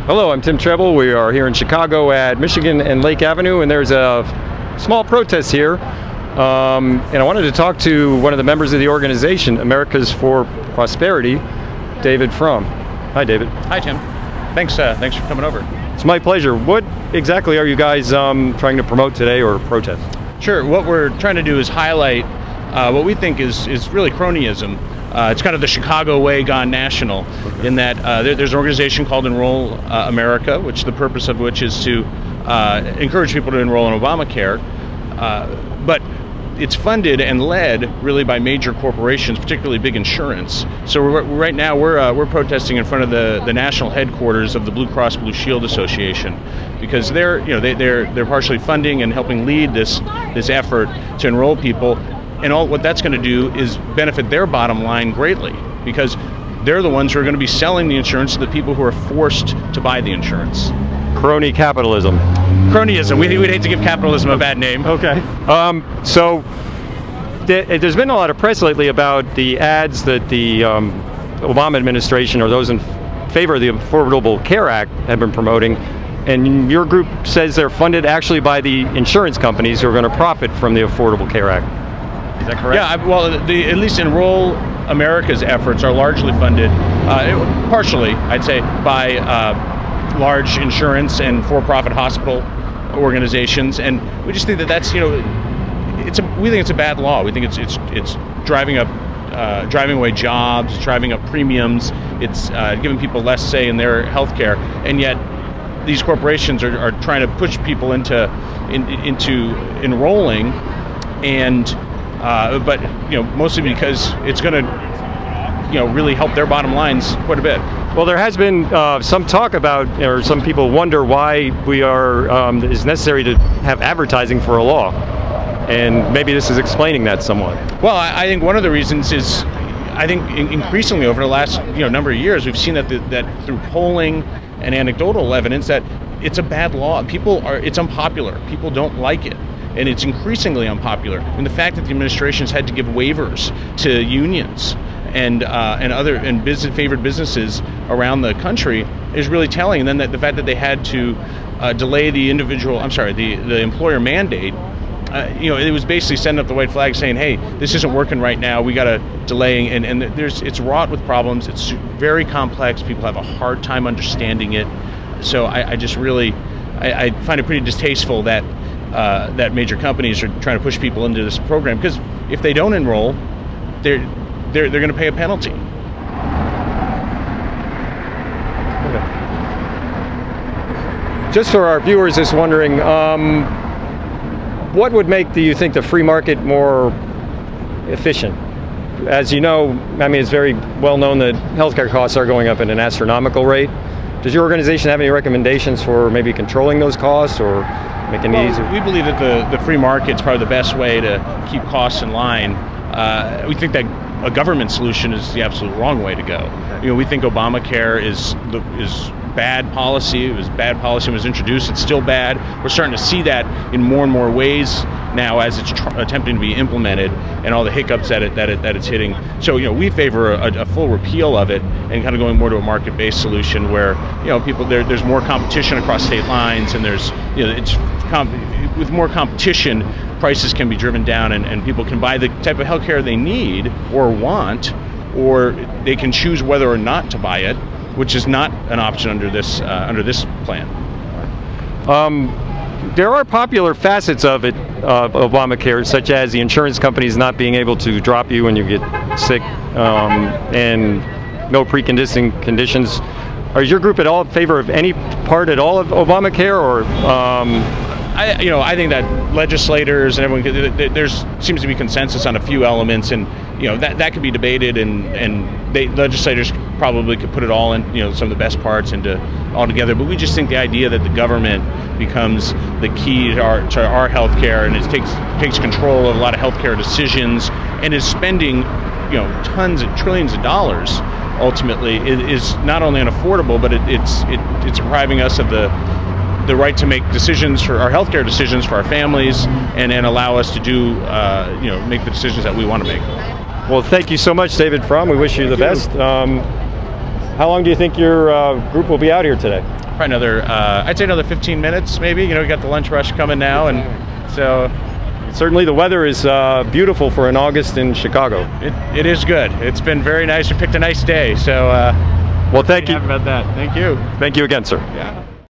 Hello, I'm Tim Treble. We are here in Chicago at Michigan and Lake Avenue, and there's a small protest here. And I wanted to talk to one of the members of the organization, Americans for Prosperity, David Fromm. Hi, David. Hi, Tim. Thanks for coming over. It's my pleasure. What exactly are you guys trying to promote today or protest? Sure. What we're trying to do is highlight what we think is really cronyism. It's kind of the Chicago way gone national, in that there's an organization called Enroll America, which the purpose of which is to encourage people to enroll in Obamacare. But it's funded and led really by major corporations, particularly big insurance. So right now we're protesting in front of the national headquarters of the Blue Cross Blue Shield Association, because they're partially funding and helping lead this effort to enroll people. And what that's going to do is benefit their bottom line greatly, because they're the ones who are going to be selling the insurance to the people who are forced to buy the insurance. Crony capitalism. Cronyism. We'd hate to give capitalism a bad name. Okay. So there's been a lot of press lately about the ads that the Obama administration, or those in favor of the Affordable Care Act, have been promoting. And your group says they're funded actually by the insurance companies who are going to profit from the Affordable Care Act. Is that correct? Yeah, well, at least Enroll America's efforts are largely funded, partially, I'd say, by large insurance and for-profit hospital organizations, and we just think that that's, we think it's a bad law. We think it's driving away jobs, it's driving up premiums, it's giving people less say in their health care, and yet these corporations are trying to push people into enrolling, and but mostly because it's going to really help their bottom lines quite a bit. Well, there has been some talk about, or some people wonder why we are is necessary to have advertising for a law, and maybe this is explaining that somewhat. Well, I think one of the reasons is, I think increasingly over the last number of years, we've seen that through polling and anecdotal evidence that it's a bad law. It's unpopular. People don't like it. And it's increasingly unpopular. And the fact that the administration has had to give waivers to unions and other favored businesses around the country is really telling. And then the fact that they had to delay the employer mandate, it was basically sending up the white flag saying, hey, this isn't working right now, we got to delay, and it's wrought with problems. It's very complex. People have a hard time understanding it. So I find it pretty distasteful that that major companies are trying to push people into this program, because if they don't enroll, they're going to pay a penalty. Okay. Just for our viewers just wondering, what would make, do you think, the free market more efficient? As you know, I mean, it's very well known that healthcare costs are going up at an astronomical rate. Does your organization have any recommendations for maybe controlling those costs or making it easier? We believe that the free market is probably the best way to keep costs in line. We think that a government solution is the absolute wrong way to go. Okay. We think Obamacare is bad policy. It was bad policy when it was introduced. It's still bad. We're starting to see that in more and more ways now as it's attempting to be implemented, and all the hiccups that it's hitting. So we favor a full repeal of it and kind of going more to a market-based solution where there's more competition across state lines, and there's with more competition, prices can be driven down, and people can buy the type of healthcare they need or want, or they can choose whether or not to buy it, which is not an option under this plan. There are popular facets of it, Obamacare, such as the insurance companies not being able to drop you when you get sick, and no preconditioning conditions. Is your group at all in favor of any part at all of Obamacare, or? I think that legislators and everyone, there seems to be consensus on a few elements, and that could be debated, and legislators probably could put it all in, some of the best parts into all together. But we just think the idea that the government becomes the key to our healthcare, and it takes control of a lot of healthcare decisions, and is spending tons and trillions of dollars, ultimately is not only unaffordable, but it's depriving us of the right to make decisions for our healthcare decisions for our families, and allow us to do make the decisions that we want to make. Well, thank you so much, David Fromm. We wish you the best. How long do you think your group will be out here today? Probably another, I'd say another 15 minutes maybe. You know, we got the lunch rush coming now, and so. Certainly the weather is beautiful for an August in Chicago. It is good. It's been very nice. We picked a nice day, so well, thank you. About that. Thank you. Thank you again, sir. Yeah.